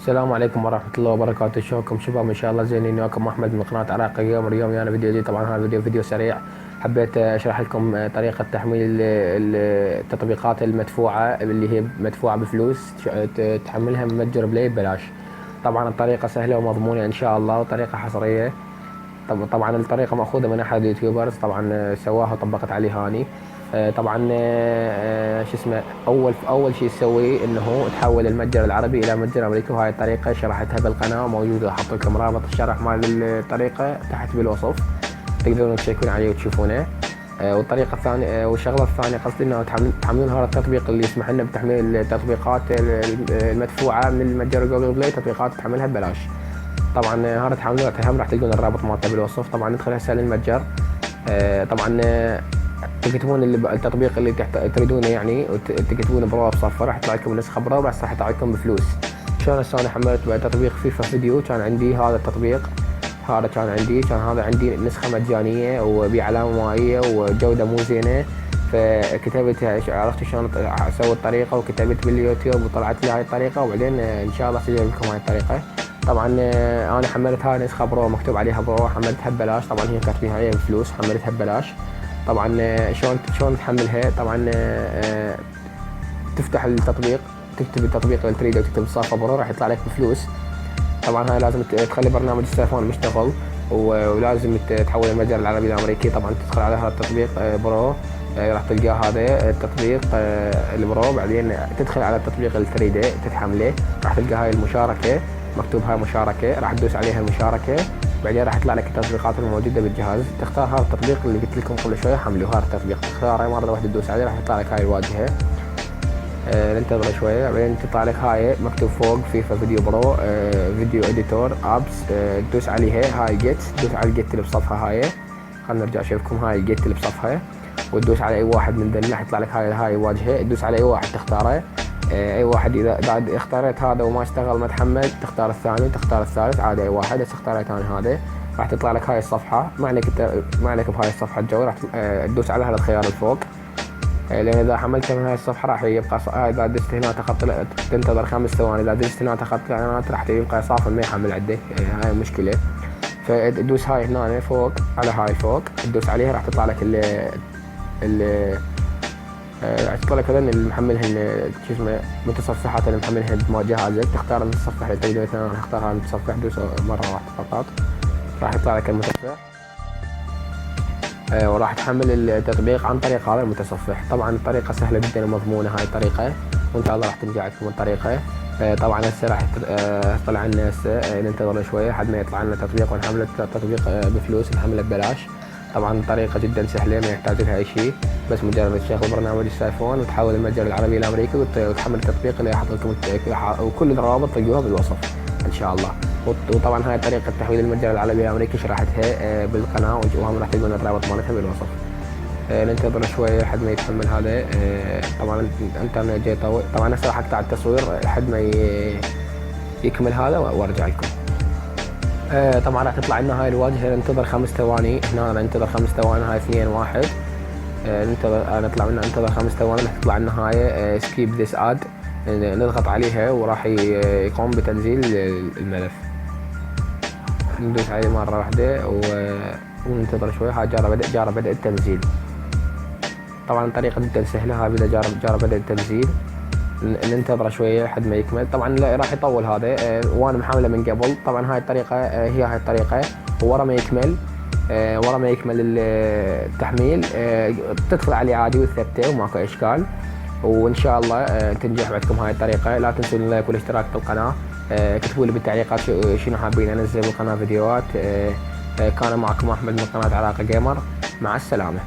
السلام عليكم ورحمة الله وبركاته. شلونكم شباب؟ ان شاء الله زينين. وياكم احمد من قناة عراق جيمر. اليوم يعني فيديو جديد. طبعا هذا فيديو سريع. حبيت اشرح لكم طريقة تحميل التطبيقات المدفوعة اللي هي مدفوعة بفلوس، تحملها من متجر بلاي ببلاش. طبعا الطريقة سهلة ومضمونة ان شاء الله، وطريقة حصرية. طبعا الطريقة مأخوذة من احد اليوتيوبرز، طبعا سواها وطبقت عليه هاني. طبعا شو اسمه، اول شيء تسويه انه تحول المتجر العربي الى متجر امريكي، وهاي الطريقه شرحتها بالقناه موجوده. احط لكم رابط الشرح مال الطريقه تحت بالوصف، تقدرون تشيكون عليه وتشوفونه. والطريقه الثانيه والشغله الثانيه قصدي انه تحملون هذا التطبيق اللي يسمح لنا بتحميل التطبيقات المدفوعه من المتجر جوجل بلاي، تطبيقات تحملها ببلاش. طبعا هذا تحملونها راح تلقون الرابط مالته بالوصف. طبعا ندخل هسه للمتجر. طبعا تكتبون التطبيق اللي تريدونه يعني، وتكتبون برو بصفه، راح يطلع لكم نسخه برو، بس راح يطلع لكم بفلوس. شلون هسه انا حملت تطبيق فيفا فيديو، كان عندي هذا التطبيق، كان هذا عندي نسخه مجانيه وبعلامه مائيه وجوده مو زينه، فكتبت عرفت شلون اسوي الطريقه، وكتبت باليوتيوب وطلعت لي هاي الطريقه، وبعدين ان شاء الله اسجل لكم هاي الطريقه. طبعا انا حملت هاي نسخه برو مكتوب عليها برو، حملتها ببلاش. طبعا هي كاتبين عليها بفلوس، حملتها ببلاش. طبعا شلون تحملها؟ طبعا تفتح التطبيق، تكتب التطبيق اللي تريده وتكتب صافة برو، راح يطلع لك بفلوس. طبعا هاي لازم تخلي برنامج التليفون مشتغل، ولازم تحول المتجر العربي الامريكي. طبعا تدخل على هذا التطبيق برو، راح تلقاه هذا التطبيق البرو. بعدين تدخل على التطبيق اللي تريده تتحمله، راح تلقى هاي المشاركة مكتوب هاي مشاركة، راح تدوس عليها المشاركة. بعدين راح يطلع لك التطبيقات الموجودة بالجهاز، تختار هذا التطبيق اللي قلت لكم قبل شوية حملوه. هذا التطبيق تختاره مرة واحدة، تدوس عليه راح يطلع لك هاي الواجهة. ننتظر شوية، بعدين تطلع لك هاي مكتوب فوق فيفا فيديو برو فيديو اديتور ابس. تدوس عليها هاي جيت، تدوس على الجيت اللي بصفها هاي. خلنا نرجع اشوفكم هاي الجيت اللي بصفها، وتدوس على اي واحد من ذني راح يطلع لك هاي الواجهة. تدوس على اي واحد تختاره، اي واحد. اذا بعد اختاريت هذا وما اشتغل ما تحمل، تختار الثاني، تختار الثالث، عادي اي واحد. بس اختاريت انا هذا، راح تطلع لك هاي الصفحه. ما عليك بهاي الصفحه الجو، راح تدوس على هذا الخيار الفوق، لان اذا حملت من هاي الصفحه راح يبقى اذا دزت هنا تنتظر 5 ثواني. اذا دزت هنا تخط الاعلانات راح يبقى صافي ما يحمل عندك، هاي المشكله. فتدوس هاي هنا فوق على هاي فوق، تدوس عليها راح تطلع لك راح يطلع لك هذول اللي محملهن شو اسمه متصفحات اللي محملهن بجهازك. تختار المتصفح اللي تقدر. مثلا راح اختار هذا المتصفح، دوس مره واحده فقط راح يطلع لك المتصفح، وراح تحمل التطبيق عن طريق هذا المتصفح. طبعا الطريقه سهله جدا ومضمونه هاي الطريقه، وان شاء الله راح تنجح لكم الطريقه. طبعا هسه راح يطلع لنا هسه، ننتظر شويه لحد ما يطلع لنا تطبيق، ونحمل التطبيق بفلوس، نحمله ببلاش. طبعا الطريقة جدا سهلة، ما يحتاج لها أي شيء، بس مجرد تشغل برنامج التليفون وتحول المتجر العربي الأمريكي وتحمل التطبيق اللي أحط لكم، وكل الروابط تلقوها بالوصف إن شاء الله. وطبعا هاي طريقة تحويل المتجر العربي الأمريكي شرحتها بالقناة، وهم راح تلقون الرابط مالتها بالوصف. ننتظر شوية لحد ما يتحمل هذا. طبعا الانترنت جاي يطول. طبعا هسه راح أقطع التصوير لحد ما يكمل هذا وأرجع لكم. طبعا راح تطلع لنا هاي الواجهه. ننتظر 5 ثواني هنا، ننتظر 5 ثواني. هاي 2 1 ننتظر 5 ثواني. راح تطلع لنا هاي سكيب ذيس اد، نضغط عليها وراح يقوم بتنزيل الملف. ندوس عليه مره واحده وننتظر شوي. هاي جارة بدأ التنزيل. طبعا الطريقه جدا سهله. هاي جارة بدأ التنزيل. ننتظر شويه لحد ما يكمل. طبعا راح يطول هذا، وانا محمله من قبل. طبعا هاي الطريقه هاي الطريقه. ورا ما يكمل التحميل تدخل عليه عادي وتثبته وماكو اشكال، وان شاء الله تنجح عندكم هاي الطريقه. لا تنسوا اللايك والاشتراك بالقناه. اكتبوا لي بالتعليقات شنو حابين انزل بالقناه فيديوهات. كان معكم احمد من قناه عراق جيمر. مع السلامه.